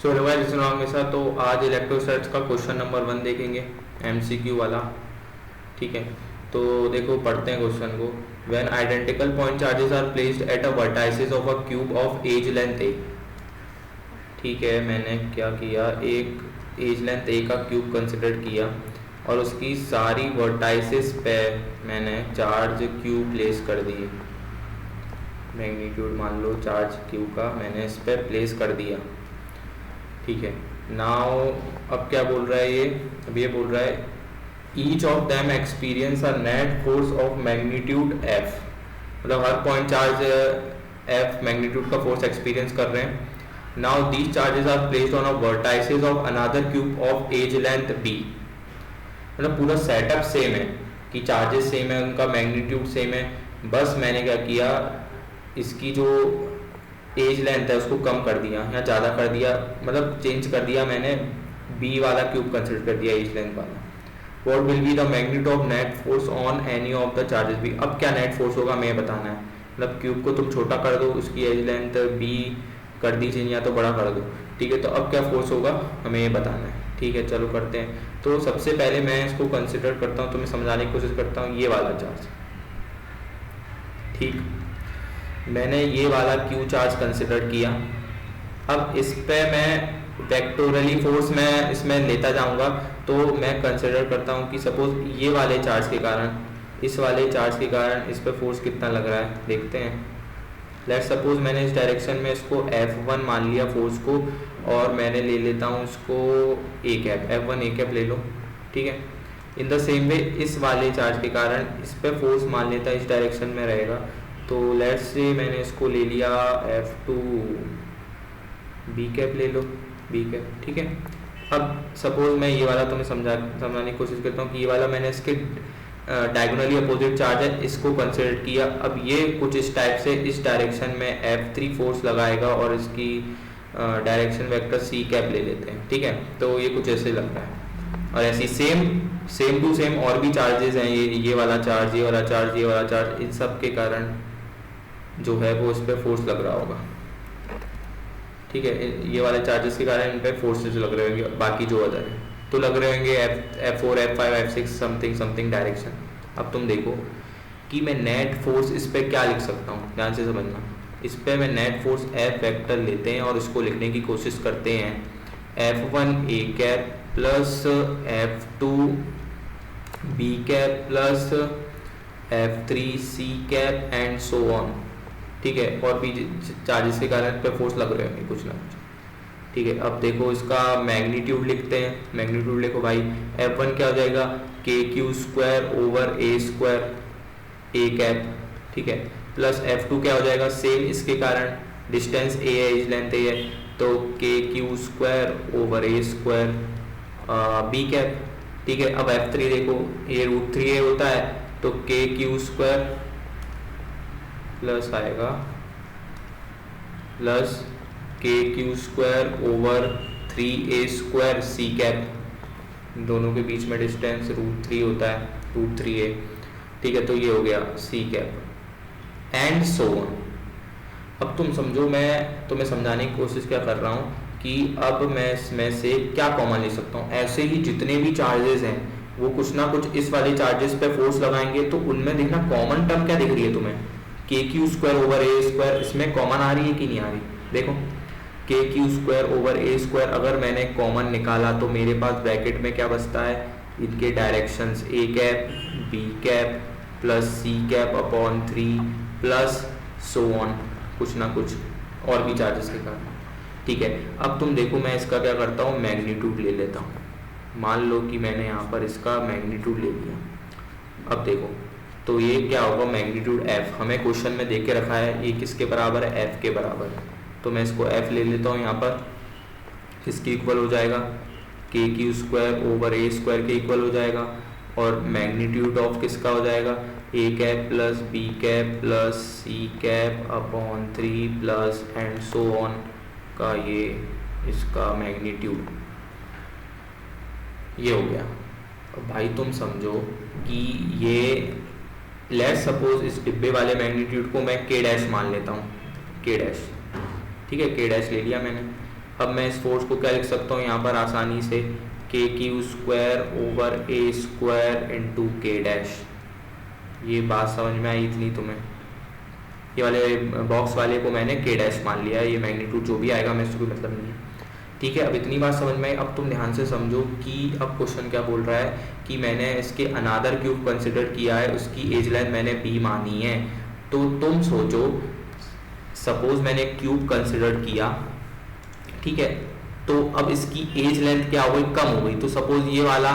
So hello guys, हमेशा तो आज इलेक्ट्रोस्टैट्स का क्वेश्चन नंबर 1 देखेंगे, एमसीक्यू वाला। ठीक है, तो देखो पढ़ते हैं क्वेश्चन को। When identical point charges are placed at a vertices of a cube of edge length A. ठीक है, मैंने क्या किया, एक एज लेंथ ए का क्यूब कंसिडर किया और उसकी सारी वर्टाइसिस पे मैंने चार्ज क्यू प्लेस कर दिए। मैग्नीट्यूड मान लो चार्ज क्यू का मैंने इस पर प्लेस कर दिया। ठीक है, नाउ अब क्या बोल रहा है ये, अब ये बोल रहा है each of them experience a net force of magnitude F. मतलब हर पॉइंट चार्ज एफ मैग्नीट्यूड का फोर्स एक्सपीरियंस कर रहे हैं। Now these charges are placed on a vertices of another cube of edge length B. मतलब पूरा setup same है कि चार्जेस सेम है, उनका मैग्नीट्यूड सेम है, बस मैंने क्या किया, इसकी जो एज लेंथ है उसको कम कर दिया या ज़्यादा कर दिया, मतलब चेंज कर दिया मैंने, बी वाला क्यूब कंसिडर कर दिया एज लेंथ वाला। What will be the magnitude of net force on any of the charges B. अब क्या नेट फोर्स होगा हमें बताना है। मतलब क्यूब को तुम छोटा कर दो, उसकी एज लेंथ बी कर दीजिए या तो बड़ा कर दो। ठीक है, तो अब क्या फोर्स होगा हमें ये बताना है। ठीक है, चलो करते हैं। तो सबसे पहले मैं इसको कंसिडर करता हूँ, तुम्हें समझाने की कोशिश करता हूँ, ये वाला चार्ज। ठीक, मैंने ये वाला क्यू चार्ज कंसिडर किया। अब इस पे मैं वेक्टोरली फोर्स मैं इसमें लेता जाऊंगा, तो मैं कंसिडर करता हूँ कि सपोज ये वाले चार्ज के कारण, इस वाले चार्ज के कारण इस पे फोर्स कितना लग रहा है देखते हैं। लेट सपोज मैंने इस डायरेक्शन में इसको F1 मान लिया फोर्स को, और मैंने ले लेता हूँ इसको A cap, F1 A cap ले लो। ठीक है, इन द सेम वे इस वाले चार्ज के कारण इस पे फोर्स मान लेता इस डायरेक्शन में रहेगा। तो लेट्स से मैंने इसको ले लिया F2 बी कैप ले लो, बी कैप। ठीक है, अब सपोज मैं ये वाला तुम्हें समझाने की कोशिश करता हूँ कि ये वाला मैंने इसके डायगोनली अपोजिट चार्ज है, इसको कंसिडर किया। अब ये कुछ इस टाइप से इस डायरेक्शन में F3 फोर्स लगाएगा और इसकी डायरेक्शन वेक्टर सी कैप ले लेते हैं। ठीक है, तो ये कुछ ऐसे लग रहा है। और ऐसी सेम टू सेम और भी चार्जेस हैं, ये वाला चार्ज, ये वाला चार्ज, ये वाला चार्ज, इन सब के कारण जो है वो इस पर फोर्स लग रहा होगा। ठीक है, ये वाले चार्जेस के कारण इन पे फोर्सेस लग रहे होंगे, बाकी जो अदर है तो लग रहे होंगे F4 F5 F6 something direction. अब तुम देखो कि मैं नेट फोर्स इस पे क्या लिख सकता हूँ, ध्यान से समझना। इस पे मैं नेट फोर्स F वेक्टर लेते हैं और इसको लिखने की कोशिश करते हैं, F1 A cap plus F2 B cap plus F3 C cap and so on. ठीक है, और भी चार्जेस के कारण पे फोर्स लग रहे होंगे कुछ ना कुछ। ठीक है, अब देखो इसका मैग्नीट्यूड लिखते हैं। मैग्नीट्यूड लिखो भाई, F1 क्या हो जाएगा, K Q square over A square A cap. ठीक है, प्लस F2 क्या हो जाएगा, सेम इसके कारण डिस्टेंस ए है, एज लेंथ ए है, तो K Q square over A square B cap. ठीक है, अब F3 देखो, ये √3a होता है, तो के क्यू स्क्वायर प्लस आएगा plus K Q square over 3a square C cap. दोनों के बीच में डिस्टेंस √3 होता है, √3a। ठीक है, तो ये हो गया C cap and so on. अब तुम समझो, मैं तुम्हें समझाने की कोशिश क्या कर रहा हूँ कि अब मैं इसमें से क्या कॉमन ले सकता हूँ। ऐसे ही जितने भी चार्जेस हैं वो कुछ ना कुछ इस वाले चार्जेस पे फोर्स लगाएंगे, तो उनमें देखना कॉमन टर्म क्या दिख रही है तुम्हें, के Q square over A square. इसमें कॉमन आ रही है कि नहीं आ रही, देखो के Q square over A square अगर मैंने कॉमन निकाला तो मेरे पास ब्रैकेट में क्या बचता है, इनके directions A cap B cap plus C cap upon 3 plus so on, कुछ ना कुछ और भी चार्जेस के कारण। ठीक है, अब तुम देखो मैं इसका क्या करता हूँ, मैग्नीट्यूड ले लेता हूँ। मान लो कि मैंने यहाँ पर इसका मैग्नीट्यूड ले लिया। अब देखो तो ये क्या होगा, मैग्नीट्यूड F हमें क्वेश्चन में दे के रखा है, ये किसके बराबर है, F के बराबर है। तो मैं इसको F ले लेता हूँ, यहाँ पर किसके इक्वल हो जाएगा, K Q square over A square के इक्वल हो जाएगा। और मैग्नीट्यूड ऑफ किसका हो जाएगा, A cap plus B cap plus C cap upon 3 plus and so on का ये इसका मैग्नीट्यूड ये हो गया। अब भाई तुम समझो कि ये लेट सपोज इस डिब्बे वाले मैग्नीट्यूड को मैं के डैश मान लेता हूँ, के डैश। ठीक है, के डैश ले लिया मैंने। अब मैं इस फोर्स को क्या लिख सकता हूँ यहाँ पर आसानी से, K Q square over A square into K dash. ये बात समझ में आई इतनी तुम्हें? ये वाले बॉक्स वाले को मैंने के डैश मान लिया है, ये मैग्नीट्यूड जो भी आएगा मेरे से कोई मतलब नहीं है। ठीक है, अब इतनी बात समझ में आई। अब तुम ध्यान से समझो कि अब क्वेश्चन क्या बोल रहा है कि मैंने इसके अनादर क्यूब कंसिडर किया है, उसकी एज लेंथ मैंने बी मानी है। तो तुम सोचो, सपोज मैंने एक क्यूब कंसिडर किया, ठीक है, तो अब इसकी एज लेंथ क्या हो गई, कम हो गई। तो सपोज ये वाला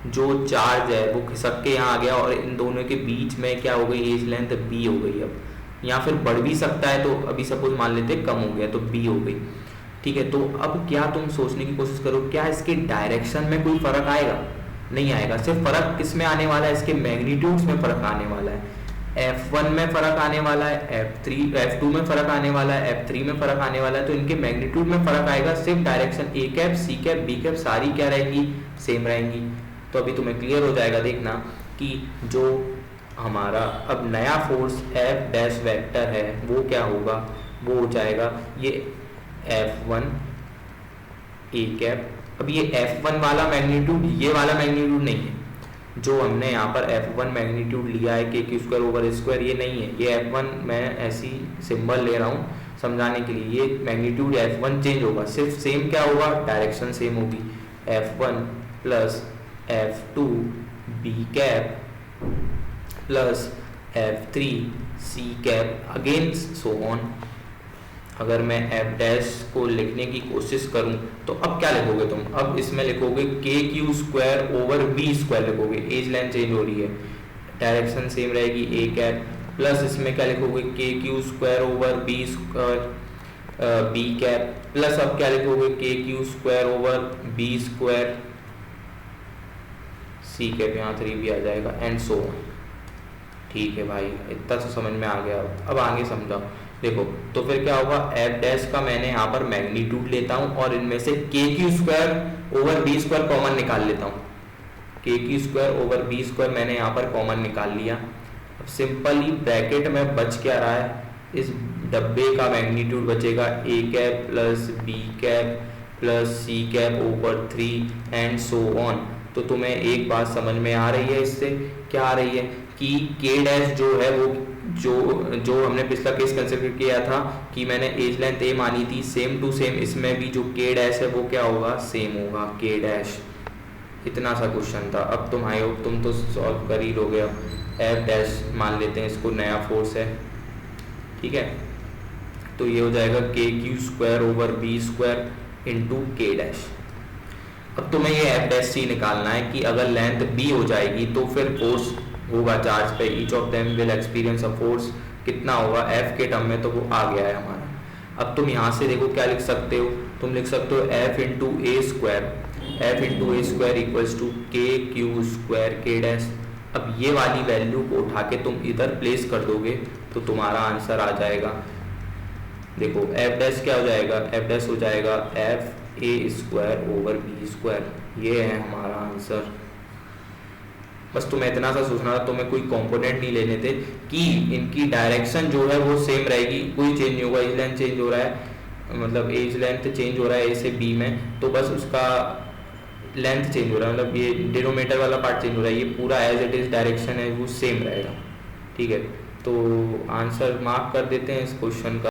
जो चार्ज है वो खिसक के यहाँ आ गया और इन दोनों के बीच में क्या हो गई, एज लेंथ बी हो गई। अब या फिर बढ़ भी सकता है, तो अभी सपोज मान लेते कम हो गया तो बी हो गई। ठीक है, तो अब क्या तुम सोचने की कोशिश करो, क्या इसके डायरेक्शन में कोई फर्क आएगा? नहीं आएगा। सिर्फ फर्क किस में आने वाला है, इसके मैग्नीट्यूड्स में फर्क आने वाला है। F1 में फर्क आने वाला है, F2 में फर्क आने वाला है, F3 में फर्क आने वाला है। तो इनके मैग्नीट्यूड में फर्क आएगा, सिर्फ direction A cap, C cap, B cap सारी क्या रहेगी, सेम रहेंगी। तो अभी तुम्हें क्लियर हो जाएगा, देखना कि जो हमारा अब नया फोर्स F डैश वेक्टर है वो क्या होगा, वो हो जाएगा ये F1 ए कैप। अब ये F1 वाला मैग्नीट्यूड ये वाला मैग्नीट्यूड नहीं है, जो हमने यहाँ पर F1 मैग्नीट्यूड लिया है के क्यू स्क्वायर ओवर स्क्वायर, ये नहीं है। ये F1 मैं ऐसी सिंबल ले रहा हूँ समझाने के लिए। ये मैग्नीट्यूड F1 चेंज होगा, सिर्फ सेम क्या होगा, डायरेक्शन सेम होगी। F1 plus F2 B cap plus F3 C cap again so on. अगर मैं F डैश को लिखने की कोशिश करूं तो अब क्या लिखोगे तुम, अब इसमें लिखोगे K Q square over B square लिखोगे। एज लाइन चेंज हो रही है, डायरेक्शन सेम रहेगी ए कैप, प्लस इसमें क्या लिखोगे, K Q square over B square B cap, plus अब क्या लिखोगे, K Q square over B square C cap, यहाँ 3 भी आ जाएगा एंड सो ऑन। ठीक है भाई, इतना तो समझ में आ गया। अब आगे समझाओ। देखो तो फिर क्या होगा, एफ डैश का मैंने यहाँ पर मैग्नीट्यूड लेता हूँ और इनमें से K Q square over B square common निकाल लेता हूँ। K Q square over B square मैंने यहाँ पर कॉमन निकाल लिया। अब सिंपली ब्रैकेट में बच क्या रहा है, इस डब्बे का मैग्नीट्यूड बचेगा A cap plus B cap plus C cap over 3 and so on. तो तुम्हें एक बात समझ में आ रही है, इससे क्या आ रही है कि के डैश जो है वो जो हमने पिछला केस कंसिडर किया था कि मैंने एज लेंथ ए मानी थी, सेम टू सेम इसमें भी जो के डैश है वो क्या होगा, सेम होगा के डैश। इतना सा क्वेश्चन था। अब तुम आई होप तुम तो सॉल्व कर ही लोगे। अब एफ डैश मान लेते हैं, इसको नया फोर्स है, ठीक है। तो ये हो जाएगा K Q square over B square into K dash. अब तुम्हें ये एफ डैश सी निकालना है कि अगर लेंथ बी हो जाएगी तो फिर फोर्स होगा चार्ज पे, each of them will experience a force, कितना होगा एफ के टर्म में, तो वो आ गया है हमारा। अब तुम यहाँ से देखो क्या लिख सकते हो, तुम लिख सकते हो F into A square equals to K Q square K dash. अब ये वाली वैल्यू को उठा के तुम इधर प्लेस कर दोगे तो तुम्हारा आंसर आ जाएगा। देखो एफ डैश क्या हो जाएगा, एफ डैश हो जाएगा F A square over B square. ये है हमारा आंसर। बस तुम्हें इतना सा सोचना था, तुम्हें कोई कंपोनेंट नहीं लेने थे कि इनकी डायरेक्शन जो है वो सेम रहेगी, कोई चेंज नहीं होगा। एज लेंथ चेंज हो रहा है, मतलब एज लेंथ चेंज हो रहा है ए से बी में, तो बस उसका लेंथ चेंज हो रहा है, मतलब ये डिनोमिनेटर वाला पार्ट चेंज हो रहा है। ये पूरा एज इट इज डायरेक्शन है वो सेम रहेगा, ठीक है। तो आंसर मार्क कर देते हैं इस क्वेश्चन का।